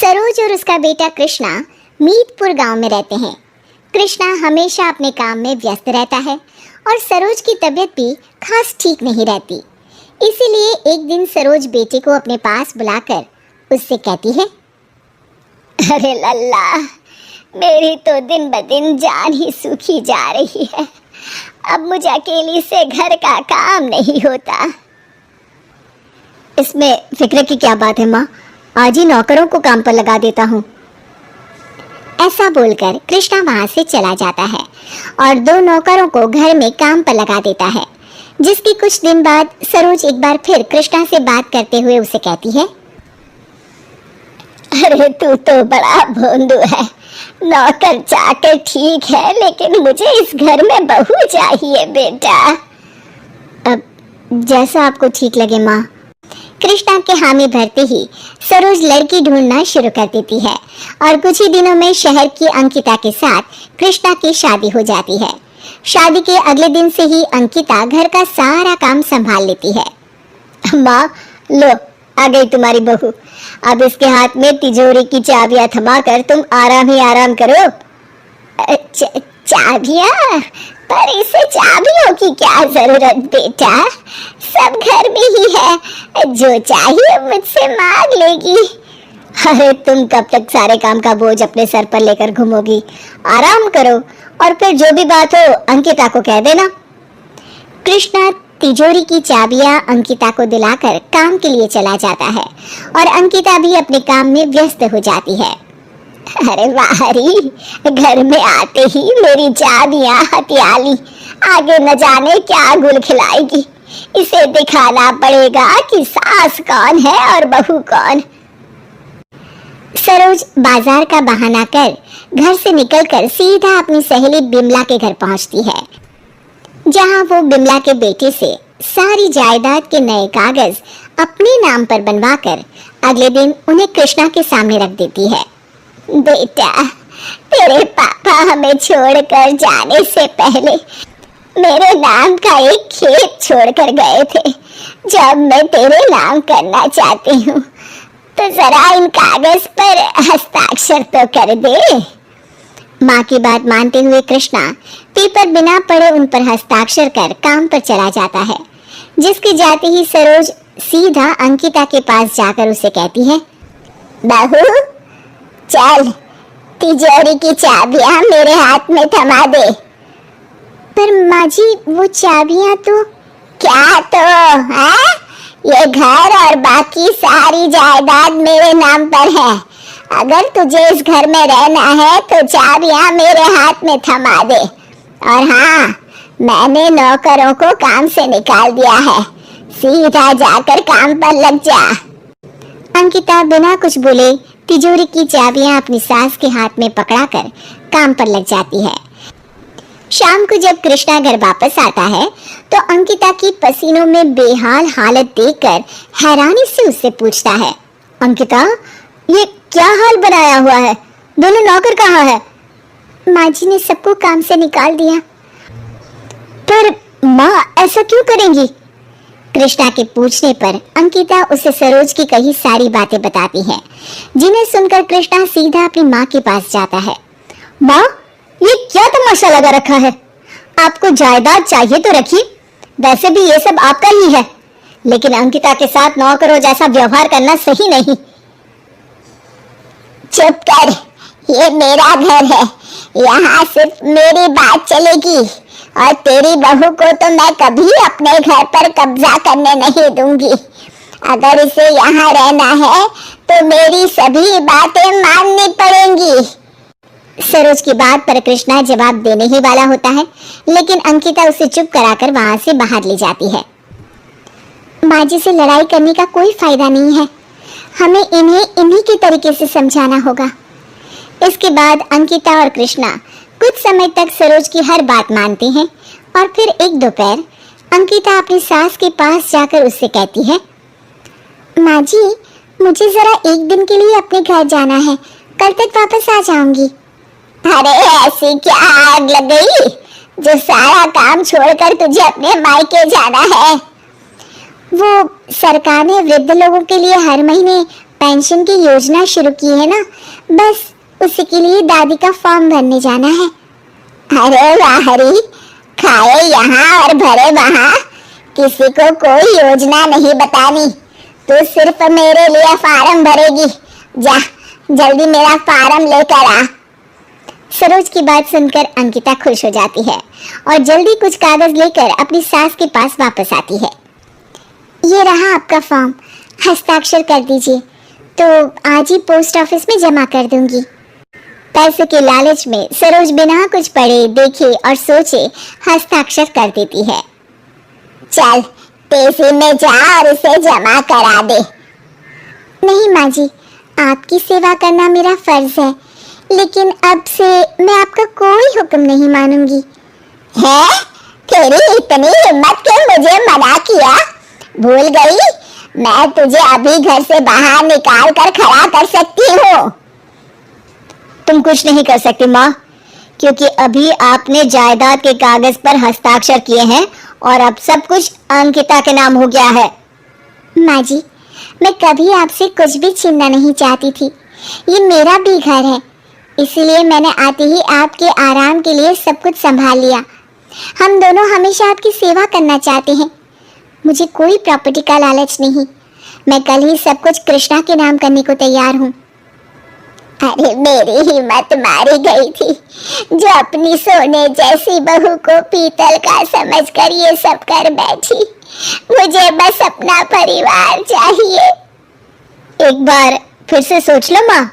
सरोज और उसका बेटा कृष्णा मीतपुर गांव में रहते हैं। कृष्णा हमेशा अपने काम में व्यस्त रहता है और सरोज की तबीयत भी खास ठीक नहीं रहती। इसीलिए एक दिन सरोज बेटे को अपने पास बुलाकर उससे कहती है, अरे लल्ला, मेरी तो दिन ब दिन जान ही सूखी जा रही है। अब मुझे अकेली से घर का काम नहीं होता। इसमें फिक्र की क्या बात है माँ, आज ही नौकरों को काम पर लगा देता हूँ। ऐसा बोलकर कृष्णा वहां से चला जाता है और 2 नौकरों को घर में काम पर लगा देता है। जिसके कुछ दिन बाद सरोज एक बार फिर कृष्णा से बात करते हुए उसे कहती है, अरे तू तो बड़ा भोंदू है। नौकर चाकर ठीक है, लेकिन मुझे इस घर में बहू चाहिए बेटा। अब जैसा आपको ठीक लगे माँ। कृष्णा के हामी भरते ही सरोज लड़की ढूंढना शुरू कर देती है और कुछ ही दिनों में शहर की अंकिता के साथ कृष्णा की शादी हो जाती है। शादी के अगले दिन से ही अंकिता घर का सारा काम संभाल लेती है। माँ, लो आ गई तुम्हारी बहू। अब इसके हाथ में तिजोरी की चाबियां थमा कर तुम आराम ही आराम करो। चाबियां? पर इसे चाबियों की क्या जरूरत बेटा, सब घर में ही है, जो चाहिए मुझसे मांग लेगी। अरे तुम कब तक सारे काम का बोझ अपने सर पर लेकर घूमोगी? आराम करो और फिर जो भी बात हो अंकिता को कह देना। कृष्णा तिजोरी की चाबियां अंकिता को दिलाकर काम के लिए चला जाता है और अंकिता भी अपने काम में व्यस्त हो जाती है। अरे वाहरी, घर में आते ही मेरी चाबियां हथियाली, आगे न जाने क्या गुल खिलाएगी। इसे दिखाना पड़ेगा कि सास कौन है और बहू कौन। सरोज बाजार का बहाना कर घर से निकलकर सीधा अपनी सहेली बिमला के घर पहुंचती है, जहां वो बिमला के बेटे से सारी जायदाद के नए कागज अपने नाम पर बनवाकर अगले दिन उन्हें कृष्णा के सामने रख देती है। बेटा, तेरे पापा हमें छोड़कर जाने से पहले मेरे नाम का एक खेत छोड़कर गए थे। जब मैं तेरे नाम करना चाहती हूँ तो जरा इन कागज पर हस्ताक्षर तो कर दे। माँ की बात मानते हुए कृष्णा पेपर बिना पढ़े उन पर हस्ताक्षर कर काम पर चला जाता है। जिसके जाते ही सरोज सीधा अंकिता के पास जाकर उसे कहती है, बहू चल, तिजोरी की चाबियां मेरे हाथ में थमा दे। पर माँ जी, वो चाबियां तो क्या तो है? ये घर और बाकी सारी जायदाद मेरे नाम पर है। अगर तुझे इस घर में रहना है तो चाबियां मेरे हाथ में थमा दे। और हाँ, मैंने नौकरों को काम से निकाल दिया है, सीधा जाकर काम पर लग जा। अंकिता बिना कुछ बोले तिजोरी की चाबियां अपनी सास के हाथ में पकड़ाकर काम पर लग जाती है। शाम को जब कृष्णा घर वापस आता है तो अंकिता की पसीनों में बेहाल हालत देखकर हैरानी से उससे पूछता है, अंकिता, ये क्या हाल बनाया हुआ है? दोनों नौकर कहाँ है? माँ जी ने सबको काम से निकाल दिया। पर माँ ऐसा क्यों करेंगी? कृष्णा के पूछने पर अंकिता उसे सरोज की कही सारी बातें बताती है, जिन्हें सुनकर कृष्णा सीधा अपनी माँ के पास जाता है। माँ, ये क्या तमाशा लगा रखा है? आपको जायदाद चाहिए तो रखिए, वैसे भी ये सब आपका ही है, लेकिन अंकिता के साथ नौकरों जैसा व्यवहार करना सही नहीं। चुप कर, ये मेरा घर है, यहाँ सिर्फ मेरी बात चलेगी और तेरी बहू को तो मैं कभी अपने घर पर कब्जा करने नहीं दूंगी। अगर इसे यहाँ रहना है तो मेरी सभी बातें माननी पड़ेंगी। सरोज की बात पर कृष्णा जवाब देने ही वाला होता है, लेकिन अंकिता उसे चुप कराकर वहां से बाहर ले जाती है। माँ जी से लड़ाई करने का कोई फायदा नहीं है, हमें इन्हें इन्हीं के तरीके से समझाना होगा। इसके बाद अंकिता और कृष्णा कुछ समय तक सरोज की हर बात मानते हैं और फिर एक दोपहर अंकिता अपनी सास के पास जाकर उससे कहती है, माँ जी, मुझे जरा एक दिन के लिए अपने घर जाना है, कल तक वापस आ जाऊंगी। अरे ऐसी क्या आग लग गई जो सारा काम छोड़कर तुझे अपने मायके जाना है? वो सरकार ने वृद्ध लोगों के लिए हर महीने पेंशन की योजना शुरू की है ना, बस उसी के लिए दादी का फॉर्म भरने जाना है। अरे वाह हरी, खाए यहाँ और भरे वहाँ, किसी को कोई योजना नहीं बतानी। तू सिर्फ मेरे लिए फार्म भरेगी। जा जल्दी मेरा फार्म लेकर आ। सरोज की बात सुनकर अंकिता खुश हो जाती है और जल्दी कुछ कागज लेकर अपनी सास के पास वापस आती है। ये रहा आपका फॉर्म, हस्ताक्षर कर दीजिए, तो आज ही पोस्ट ऑफिस में जमा कर दूंगी। पैसे के लालच में सरोज बिना कुछ पढ़े देखे और सोचे हस्ताक्षर कर देती है। चल तेजी में जा और इसे जमा करा दे। नहीं माँ जी, आपकी सेवा करना मेरा फर्ज है, लेकिन अब से मैं आपका कोई हुक्म नहीं मानूंगी। है तेरी इतनी हिम्मत कि मुझे मना किया? भूल गई, मैं तुझे अभी घर से बाहर निकाल कर खड़ा कर सकती हूँ। तुम कुछ नहीं कर सकती माँ, क्योंकि अभी आपने जायदाद के कागज पर हस्ताक्षर किए हैं और अब सब कुछ अंकिता के नाम हो गया है। माँ जी, मैं कभी आपसे कुछ भी छीनना नहीं चाहती थी। ये मेरा भी घर है, इसीलिए मैंने आते ही आपके आराम के लिए सब कुछ संभाल लिया। हम दोनों हमेशा आपकी सेवा करना चाहते हैं। मुझे कोई प्रॉपर्टी का लालच नहीं। मैं कल ही सब कुछ कृष्णा के नाम करने को तैयार हूँ। अरे मेरी हिम्मत मारी गई थी जो अपनी सोने जैसी बहू को पीतल का समझकर ये सब कर बैठी। मुझे बस अपना परिवार चाहिए। एक बार फिर से सोच लो माँ।